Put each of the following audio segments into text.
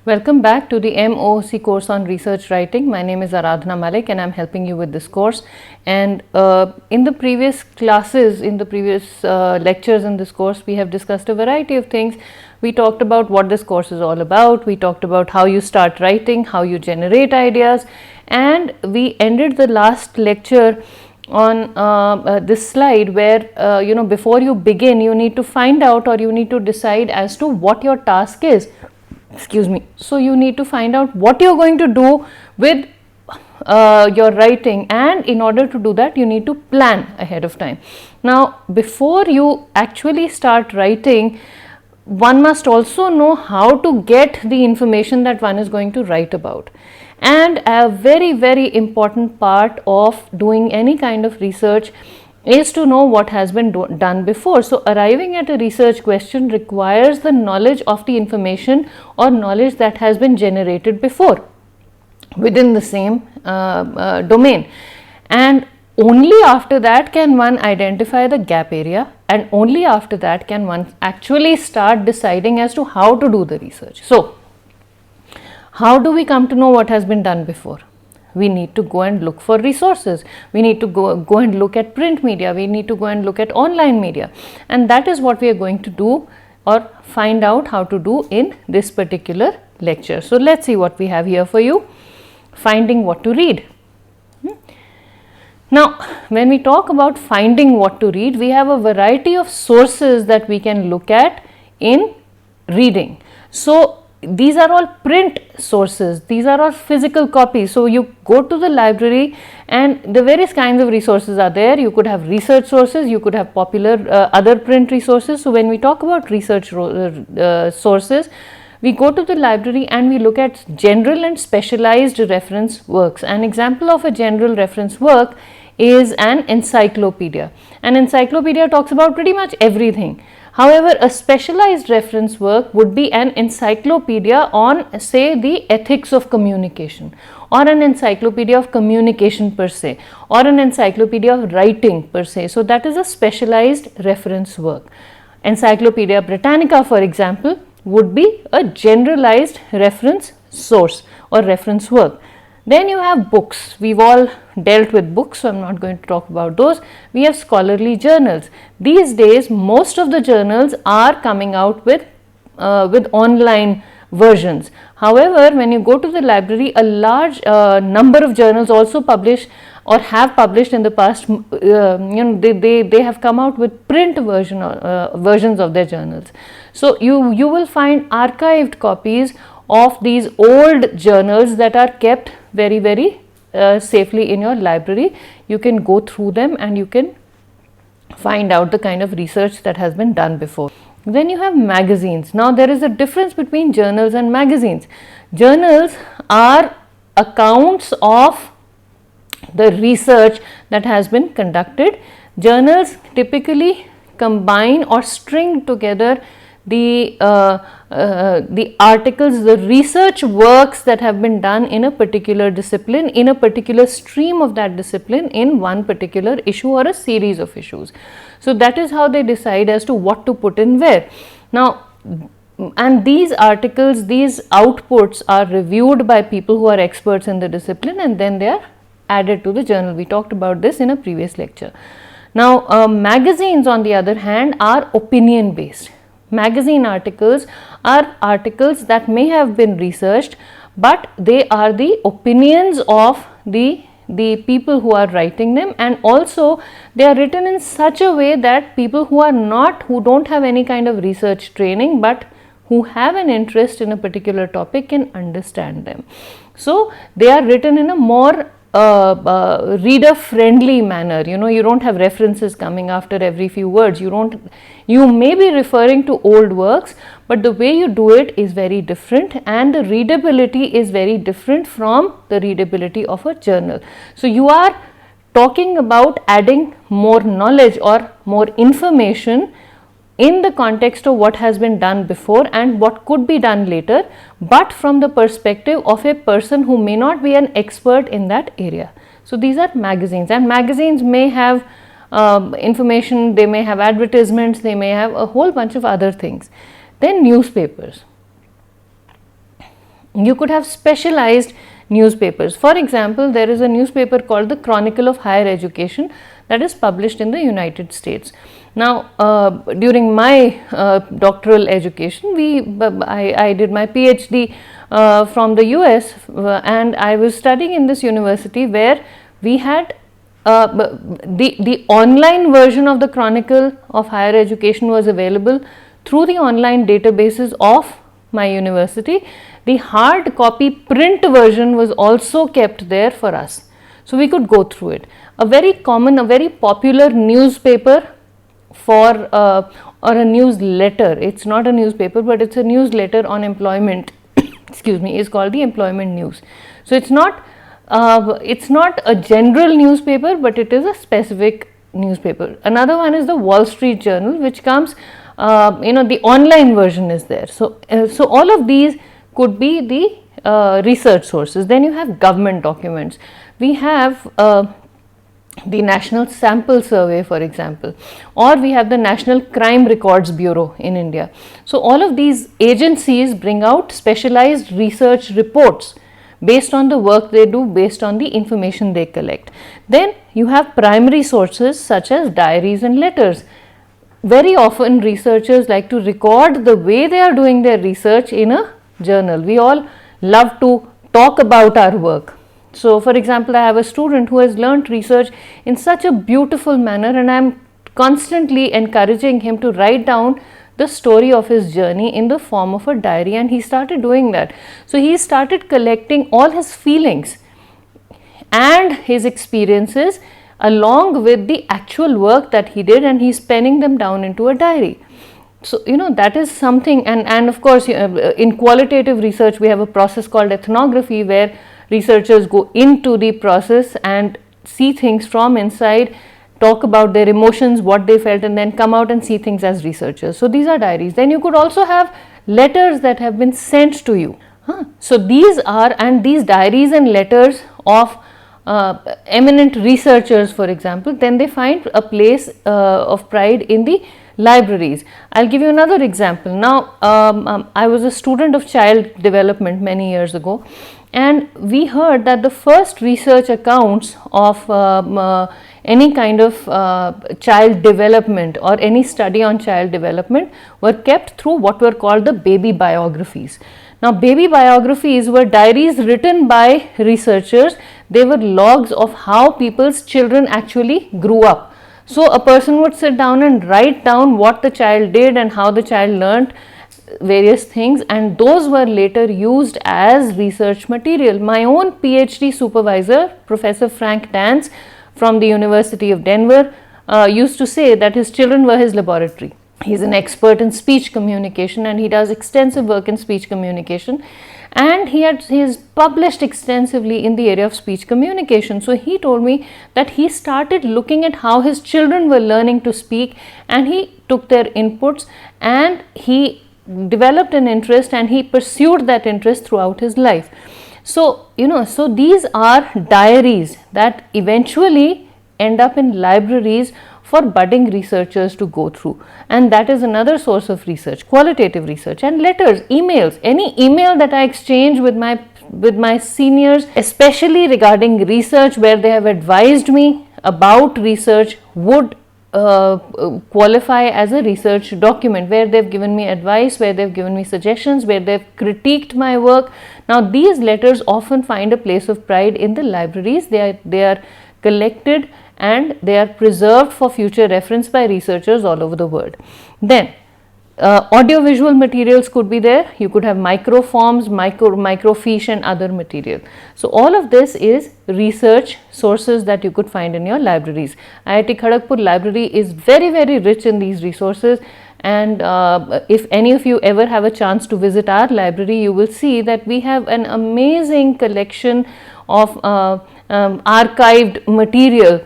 Welcome back to the MOOC course on research writing. My name is Aradhana Malik and I'm helping you with this course. And in the previous classes, in the previous lectures in this course, we have discussed a variety of things. We talked about what this course is all about. We talked about how you start writing, how you generate ideas, and we ended the last lecture on this slide where before you begin, you need to find out or you need to decide as to what your task is. So you need to find out what you're going to do with your writing, and in order to do that you need to plan ahead of time. Now before you actually start writing, one must also know how to get the information that one is going to write about. And a very important part of doing any kind of research is to know what has been done before. So arriving at a research question requires the knowledge of the information or knowledge that has been generated before within the same domain, and only after that can one identify the gap area, and only after that can one actually start deciding as to how to do the research. So how do we come to know what has been done before? We need to go and look for resources. We need to go and look at print media. We need to go and look at online media. And that is what we are going to do or find out how to do in this particular lecture. So let's see what we have here for you. Finding what to read. Now, when we talk about finding what to read, we have a variety of sources that we can look at in reading. So these are all print sources, these are all physical copies. So you go to the library and the various kinds of resources are there. You could have research sources, you could have popular other print resources. So when we talk about research sources, we go to the library and we look at general and specialized reference works. An example of a general reference work is an encyclopedia. An encyclopedia talks about pretty much everything. However, a specialized reference work would be an encyclopedia on, say, the ethics of communication, or an encyclopedia of communication per se, or an encyclopedia of writing per se. So that is a specialized reference work. Encyclopedia Britannica, for example, would be a generalized reference source or reference work. Then you have books. We've all dealt with books, so I'm not going to talk about those. We have scholarly journals. These days, most of the journals are coming out with online versions. However, when you go to the library, a large number of journals also publish or have published in the past. They have come out with print versions of their journals. So you will find archived copies of these old journals that are kept very safely in your library. You can go through them and you can find out the kind of research that has been done before. Then you have magazines. Now there is a difference between journals and magazines. Journals are accounts of the research that has been conducted. Journals typically combine or string together the articles, the research works that have been done in a particular discipline, in a particular stream of that discipline, in one particular issue or a series of issues. So that is how they decide as to what to put in where. Now, and these articles, these outputs are reviewed by people who are experts in the discipline, and then they are added to the journal. We talked about this in a previous lecture. Now, magazines on the other hand are opinion based. Magazine articles are articles that may have been researched, but they are the opinions of the people who are writing them, and also they are written in such a way that people who don't have any kind of research training but who have an interest in a particular topic can understand them. So they are written in a more reader friendly manner. You don't have references coming after every few words. You may be referring to old works, but the way you do it is very different, and the readability is very different from the readability of a journal. So you are talking about adding more knowledge or more information in the context of what has been done before and what could be done later, but from the perspective of a person who may not be an expert in that area. So these are magazines, and magazines may have information, they may have advertisements, they may have a whole bunch of other things. Then newspapers. You could have specialized newspapers. For example, there is a newspaper called the Chronicle of Higher Education that is published in the United States. Now, during my doctoral education, I did my PhD from the US, and I was studying in this university where we had the online version of the Chronicle of Higher Education was available through the online databases of my university. The hard copy print version was also kept there for us, so we could go through it. A very popular newspaper for or a newsletter, it's not a newspaper but it's a newsletter on employment excuse me, is called the Employment News. So it's not a general newspaper, but it is a specific newspaper. Another one is the Wall Street Journal, which comes the online version is there. So all of these could be the research sources. Then you have government documents. We have the National Sample Survey, for example, or we have the National Crime Records Bureau in India. So all of these agencies bring out specialized research reports based on the work they do, based on the information they collect. Then you have primary sources such as diaries and letters. Very often researchers like to record the way they are doing their research in a journal. We all love to talk about our work. So, for example, I have a student who has learnt research in such a beautiful manner, and I am constantly encouraging him to write down the story of his journey in the form of a diary, and he started doing that. So, he started collecting all his feelings and his experiences along with the actual work that he did, and he's penning them down into a diary. So, that is something, and of course, in qualitative research, we have a process called ethnography, where researchers go into the process and see things from inside, talk about their emotions, what they felt, and then come out and see things as researchers. So, these are diaries. Then you could also have letters that have been sent to you. So, these diaries and letters of eminent researchers, for example, then they find a place of pride in the libraries. I'll give you another example. Now, I was a student of child development many years ago, and we heard that the first research accounts of any kind of child development or any study on child development were kept through what were called the baby biographies. Now, baby biographies were diaries written by researchers. They were logs of how people's children actually grew up. So, a person would sit down and write down what the child did and how the child learnt various things, and those were later used as research material. My own PhD supervisor, Professor Frank Dance from the University of Denver, used to say that his children were his laboratory. He is an expert in speech communication, and he does extensive work in speech communication, and he has published extensively in the area of speech communication. So he told me that he started looking at how his children were learning to speak, and he took their inputs and he developed an interest, and he pursued that interest throughout his life. So, so these are diaries that eventually end up in libraries for budding researchers to go through, and that is another source of research, qualitative research. And letters, emails, any email that I exchange with my seniors, especially regarding research where they have advised me about research, would qualify as a research document, where they've given me advice, where they've given me suggestions, where they've critiqued my work. Now, these letters often find a place of pride in the libraries. They are collected and they are preserved for future reference by researchers all over the world. Then audiovisual materials could be there. You could have microforms, microfiche and other material. So all of this is research sources that you could find in your libraries. IIT Kharagpur library is very, very rich in these resources, and if any of you ever have a chance to visit our library, you will see that we have an amazing collection of archived material,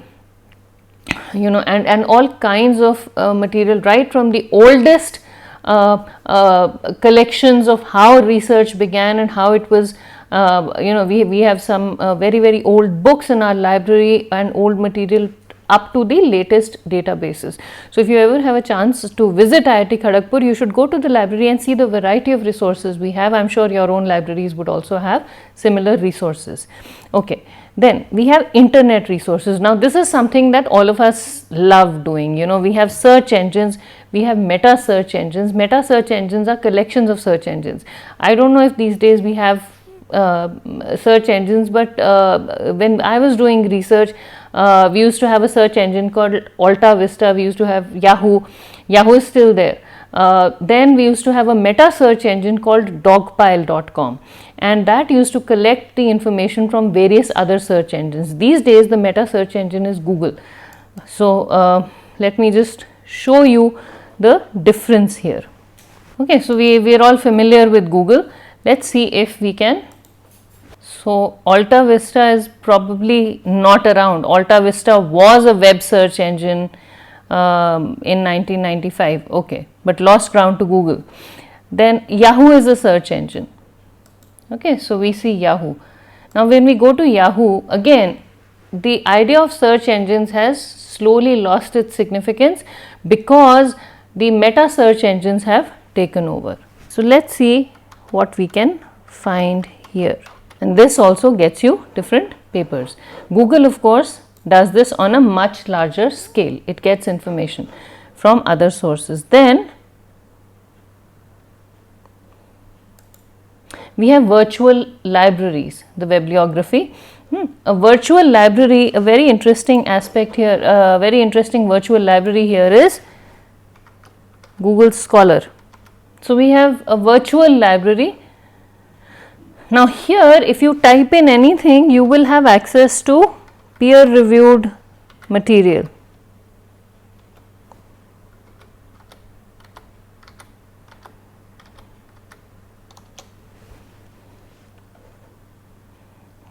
and all kinds of material, right from the oldest collections of how research began and how it was, we have some very, very old books in our library and old material up to the latest databases. So if you ever have a chance to visit IIT Kharagpur, you should go to the library and see the variety of resources we have. I'm sure your own libraries would also have similar resources. Okay. Then we have internet resources. Now this is something that all of us love doing. You know, we have search engines, we have meta search engines. Meta search engines are collections of search engines. I don't know if these days we have search engines, but when I was doing research, we used to have a search engine called Alta Vista. We used to have Yahoo. Yahoo is still there. Then we used to have a meta search engine called dogpile.com, and that used to collect the information from various other search engines. These days the meta search engine is Google. So let me just show you the difference here. Okay, so we are all familiar with Google. Let's see if we can. So Alta Vista is probably not around. Alta Vista was a web search engine in 1995, okay, but lost ground to Google. Then Yahoo is a search engine. Okay, so we see Yahoo. Now when we go to Yahoo, again the idea of search engines has slowly lost its significance because the meta search engines have taken over. So let's see what we can find here, and this also gets you different papers. Google of course does this on a much larger scale. It gets information from other sources. Then we have virtual libraries, the bibliography. A virtual library, a very interesting aspect here, a very interesting virtual library here is Google Scholar. So we have a virtual library. Now here if you type in anything, you will have access to peer reviewed material.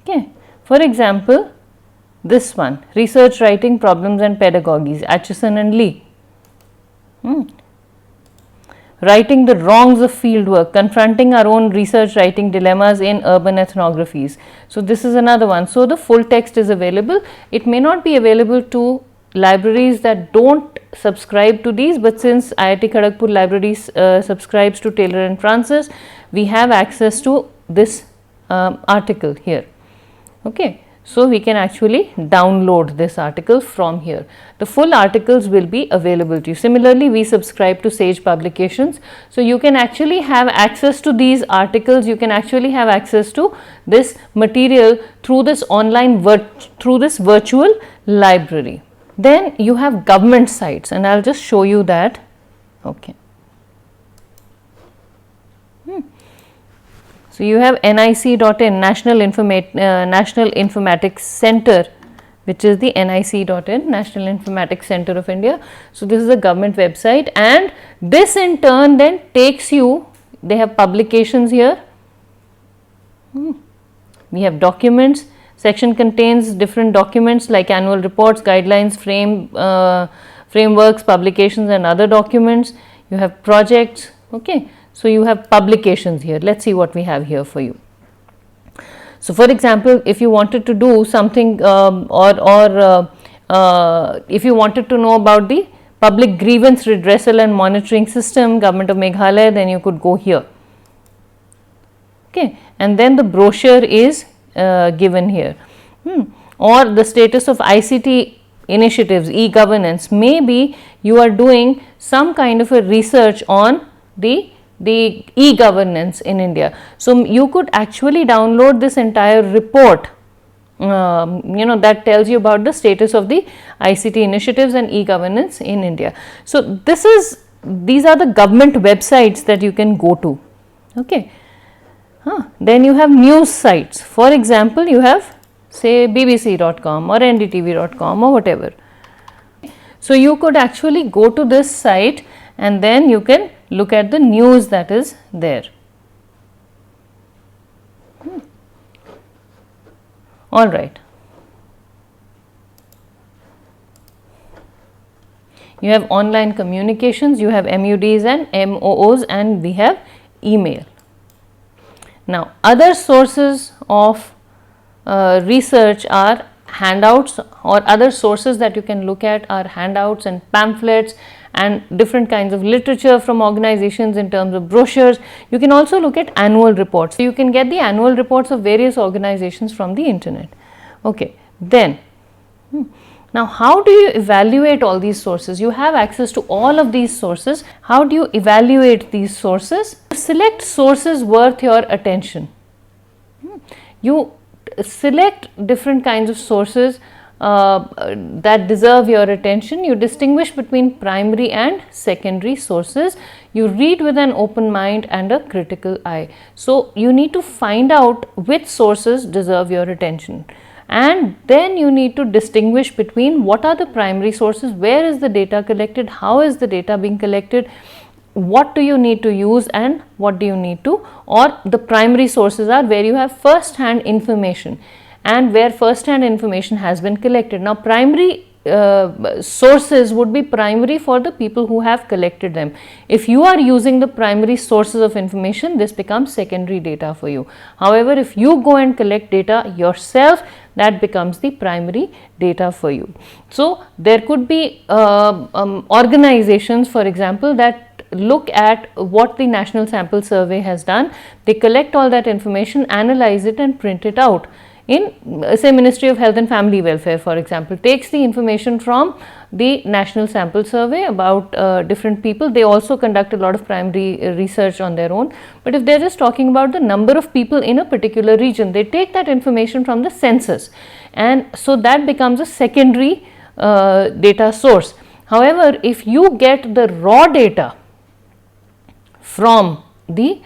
Okay. For example, this one, Research Writing Problems and Pedagogies, Atchison and Lee. Writing the Wrongs of Fieldwork, Confronting Our Own Research Writing Dilemmas in Urban Ethnographies. So this is another one. So the full text is available. It may not be available to libraries that don't subscribe to these, but since IIT Kharagpur Libraries subscribes to Taylor and Francis, we have access to this article here. Okay. So we can actually download this article from here. The full articles will be available to you. Similarly, we subscribe to Sage Publications. So you can actually have access to these articles. You can actually have access to this material through this online, through this virtual library. Then you have government sites, and I'll just show you that. Okay. So you have nic.in, National Informatics Center, which is the nic.in, National Informatics Center of India. So this is a government website, and this in turn then takes you, they have publications here. We have documents. Section contains different documents like annual reports, guidelines, frameworks, publications and other documents. You have projects. Okay. So you have publications here. Let's see what we have here for you. So for example, if you wanted to do something if you wanted to know about the Public Grievance Redressal and Monitoring System, Government of Meghalaya, then you could go here. Okay, and then the brochure is given here. Or the status of ICT initiatives, e-governance. Maybe you are doing some kind of a research on the e-governance in India. So you could actually download this entire report, that tells you about the status of the ICT initiatives and e-governance in India. So these are the government websites that you can go to. Okay. Then you have news sites. For example, you have say bbc.com or ndtv.com or whatever. So you could actually go to this site and then you can look at the news that is there. All right. You have online communications, you have MUDs and MOOs, and we have email. Now, other sources of research are handouts or other sources that you can look at are handouts and pamphlets and different kinds of literature from organizations in terms of brochures. You can also look at annual reports. You can get the annual reports of various organizations from the internet. Okay, then now how do you evaluate all these sources? You have access to all of these sources. How do you evaluate these sources? Select sources worth your attention. You select different kinds of sources that deserve your attention. You distinguish between primary and secondary sources. You read with an open mind and a critical eye. So you need to find out which sources deserve your attention, and then you need to distinguish between what are the primary sources, where is the data collected, how is the data being collected, what do you need to use and what do you need to, or the primary sources are where you have first hand information and where first hand information has been collected. Now primary sources would be primary for the people who have collected them. If you are using the primary sources of information, this becomes secondary data for you. However, if you go and collect data yourself, that becomes the primary data for you. So there could be organizations, for example, that look at what the National Sample Survey has done. They collect all that information, analyze it and print it out. In say Ministry of Health and Family Welfare, for example, takes the information from the National Sample Survey about different people. They also conduct a lot of primary research on their own, but if they are just talking about the number of people in a particular region, they take that information from the census, and so that becomes a secondary data source. However, if you get the raw data from the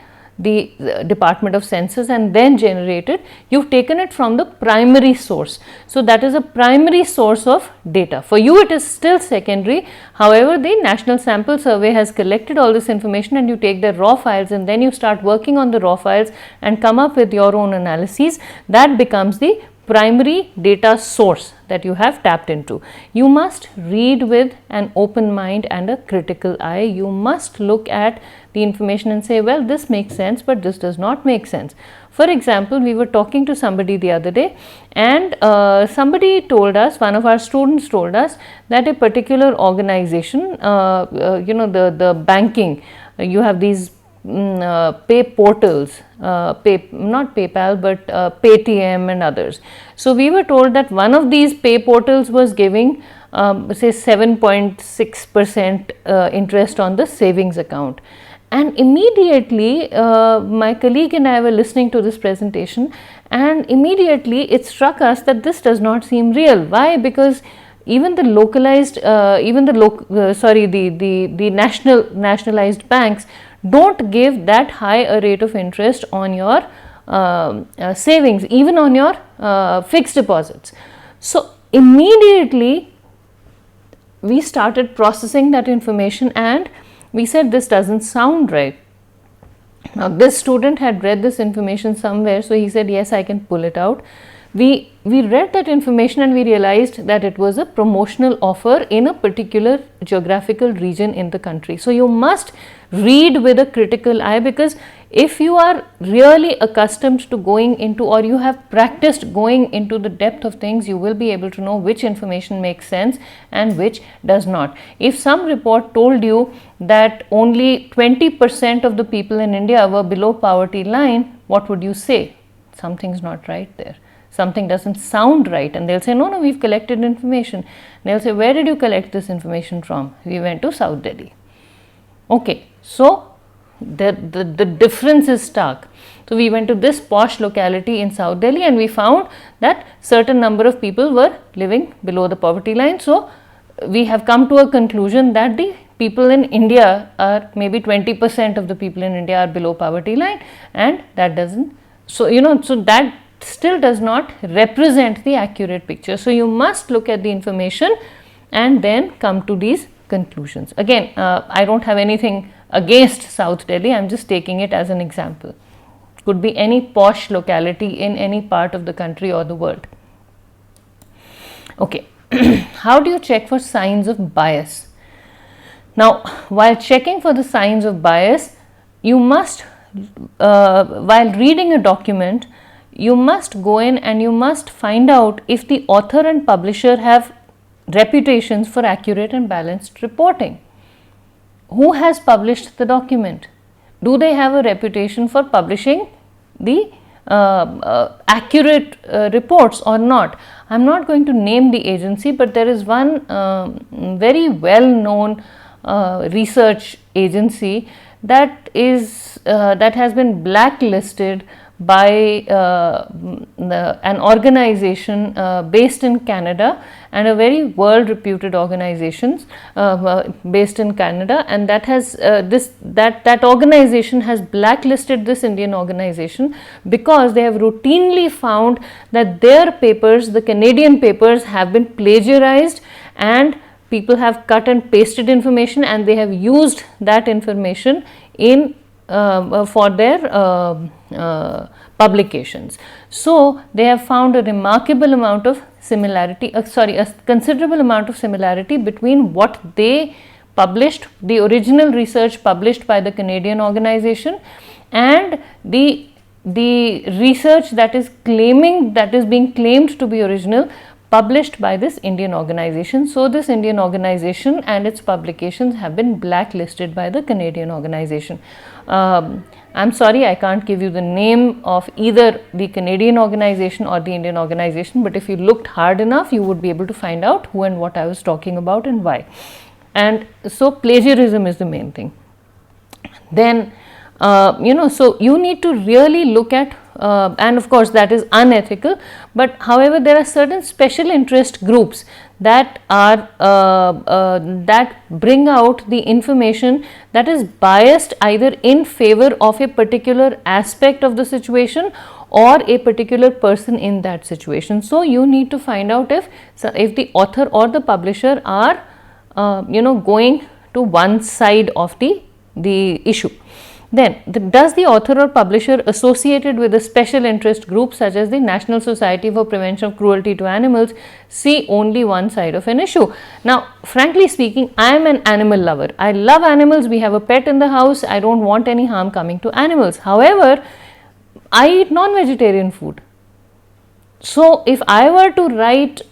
Department of Census and then generated, you've taken it from the primary source. So that is a primary source of data. For you it is still secondary. However, the National Sample Survey has collected all this information and you take the raw files and then you start working on the raw files and come up with your own analyses. That becomes the primary data source that you have tapped into. You must read with an open mind and a critical eye. You must look at the information and say, well, this makes sense, but this does not make sense. For example, we were talking to somebody the other day and somebody told us, one of our students told us that a particular organization, the banking, you have these pay portals, not PayPal but Paytm and others. So we were told that one of these pay portals was giving say 7.6% interest on the savings account. And immediately my colleague and I were listening to this presentation and immediately it struck us that this does not seem real. Why? Because even the localized, the nationalized banks don't give that high a rate of interest on your savings, even on your fixed deposits. So immediately we started processing that information and we said this doesn't sound right. Now this student had read this information somewhere, so he said yes, I can pull it out. We read that information and we realized that it was a promotional offer in a particular geographical region in the country. So you must read with a critical eye, because if you are really accustomed to going into, or you have practiced going into the depth of things, you will be able to know which information makes sense and which does not. If some report told you that only 20% of the people in India were below poverty line, what would you say? Something's not right there. Something doesn't sound right, and they'll say, no, we've collected information. And they'll say, where did you collect this information from? We went to South Delhi. Okay, so the difference is stark. So we went to this posh locality in South Delhi and we found that certain number of people were living below the poverty line. So we have come to a conclusion that the people in India are maybe 20% of the people in India are below poverty line, and that doesn't, so that still does not represent the accurate picture. So you must look at the information and then come to these conclusions. Again, I don't have anything against South Delhi, I'm just taking it as an example. Could be any posh locality in any part of the country or the world. Okay, how do you check for signs of bias? Now, while checking for the signs of bias, you must, while reading a document, you must go in and you must find out if the author and publisher have reputations for accurate and balanced reporting. Who has published the document? Do they have a reputation for publishing the accurate reports or not? I'm not going to name the agency, but there is one very well known research agency that has been blacklisted by an organization based in Canada, and a very world reputed organization based in Canada, and that organization has blacklisted this Indian organization because they have routinely found that their papers, the Canadian papers, have been plagiarized, and people have cut and pasted information, and they have used that information in for their publications. So they have found a remarkable amount of similarity, a considerable amount of similarity between what they published, the original research published by the Canadian organization, and the research that is being claimed to be original, published by this Indian organization. So this Indian organization and its publications have been blacklisted by the Canadian organization. I'm sorry, I can't give you the name of either the Canadian organization or the Indian organization, but if you looked hard enough, you would be able to find out who and what I was talking about and why. And so plagiarism is the main thing. Then so you need to really look at, and of course that is unethical, but however there are certain special interest groups that are that bring out the information that is biased either in favor of a particular aspect of the situation or a particular person in that situation. So you need to find out if the author or the publisher are going to one side of the issue. Then, does the author or publisher associated with a special interest group such as the National Society for Prevention of Cruelty to Animals see only one side of an issue? Now, frankly speaking, I am an animal lover. I love animals. We have a pet in the house. I don't want any harm coming to animals. However, I eat non-vegetarian food. So, if I were to write,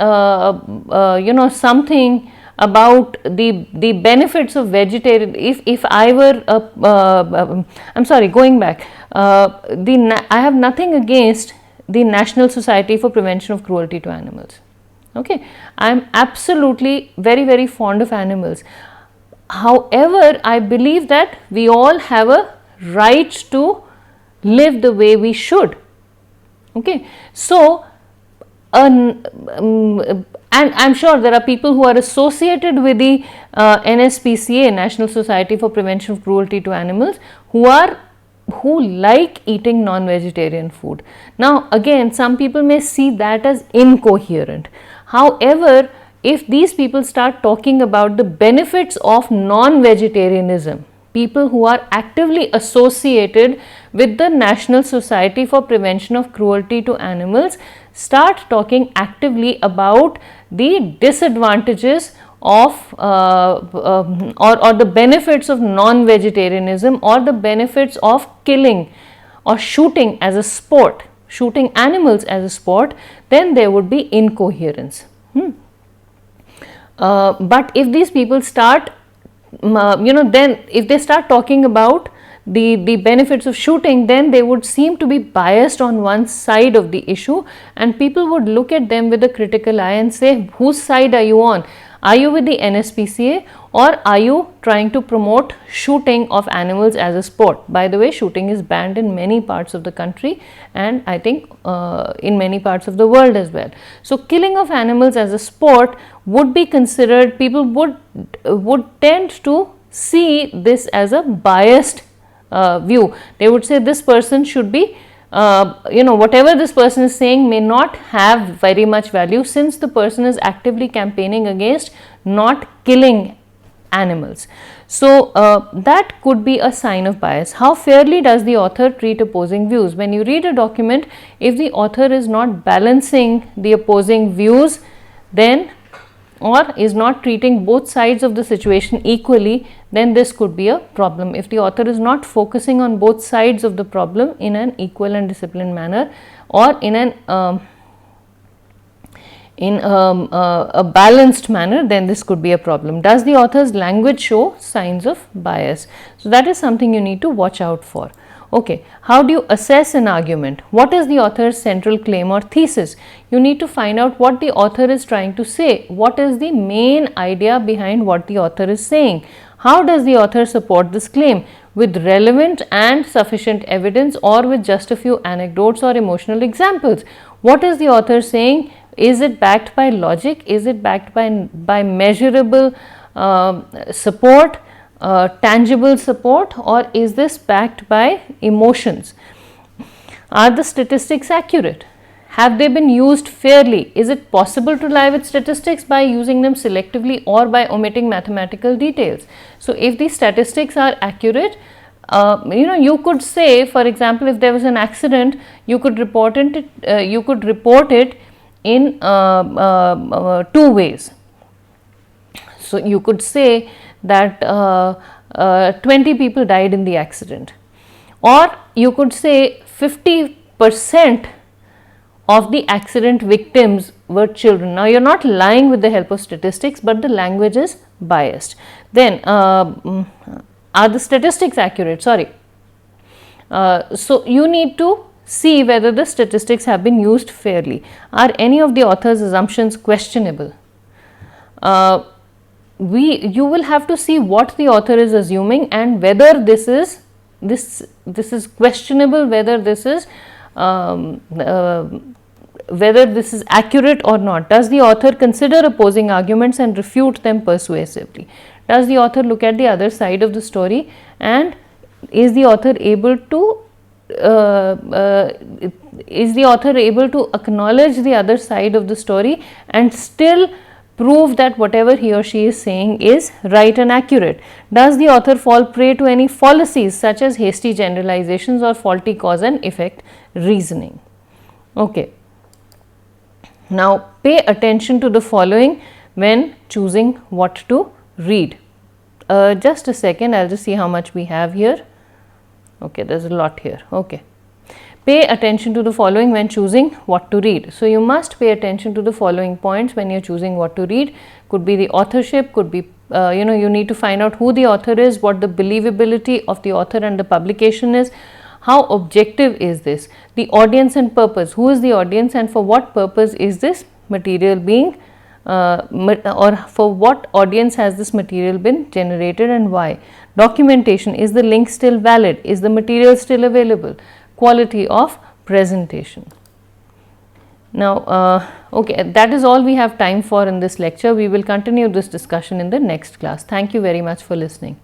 something about the benefits of vegetarian, if I were I'm sorry, going back, I have nothing against the National Society for Prevention of Cruelty to Animals. Okay, I am absolutely very fond of animals. However, I believe that we all have a right to live the way we should. Okay, so and I'm sure there are people who are associated with the NSPCA, National Society for Prevention of Cruelty to Animals, who like eating non-vegetarian food. Now again, some people may see that as incoherent. However, if these people start talking about the benefits of non-vegetarianism, people who are actively associated with the National Society for Prevention of Cruelty to Animals start talking actively about the disadvantages of or the benefits of non-vegetarianism, or the benefits of killing or shooting as a sport, shooting animals as a sport, then there would be incoherence. But if these people start then if they start talking about the benefits of shooting, then they would seem to be biased on one side of the issue, and people would look at them with a critical eye and say, whose side are you on? Are you with the NSPCA, or are you trying to promote shooting of animals as a sport? By the way, shooting is banned in many parts of the country, and I think in many parts of the world as well. So killing of animals as a sport would be considered, people would tend to see this as a biased view. They would say this person should be, whatever this person is saying may not have very much value, since the person is actively campaigning against not killing animals. So that could be a sign of bias. How fairly does the author treat opposing views? When you read a document, if the author is not balancing the opposing views, then or is not treating both sides of the situation equally, then this could be a problem. If the author is not focusing on both sides of the problem in an equal and disciplined manner, or in a balanced manner, then this could be a problem. Does the author's language show signs of bias? So that is something you need to watch out for. Okay, how do you assess an argument? What is the author's central claim or thesis? You need to find out what the author is trying to say. What is the main idea behind what the author is saying? How does the author support this claim? With relevant and sufficient evidence, or with just a few anecdotes or emotional examples? What is the author saying? Is it backed by logic? Is it backed by measurable support? Tangible support, or is this backed by emotions? Are the statistics accurate? Have they been used fairly? Is it possible to lie with statistics by using them selectively or by omitting mathematical details? So if the statistics are accurate, you could say, for example, if there was an accident, you could report it in 2 ways. So you could say that 20 people died in the accident, or you could say 50% of the accident victims were children. Now you are not lying with the help of statistics, but the language is biased. Then are the statistics accurate? Sorry. So you need to see whether the statistics have been used fairly. Are any of the author's assumptions questionable? You will have to see what the author is assuming and whether this is questionable, whether this is accurate or not. Does the author consider opposing arguments and refute them persuasively? Does the author look at the other side of the story, and is the author able to acknowledge the other side of the story and still prove that whatever he or she is saying is right and accurate? Does the author fall prey to any fallacies such as hasty generalizations or faulty cause and effect reasoning? Okay. Now pay attention to the following when choosing what to read. Just a second, I'll just see how much we have here. Okay, there's a lot here. Okay. Pay attention to the following when choosing what to read. So you must pay attention to the following points when you're choosing what to read. Could be the authorship, could be you need to find out who the author is, what the believability of the author and the publication is, how objective is this, the audience and purpose, who is the audience and for what purpose is this material being or for what audience has this material been generated and why. Documentation, is the link still valid, is the material still available, quality of presentation. Now okay, that is all we have time for in this lecture. We will continue this discussion in the next class. Thank you very much for listening.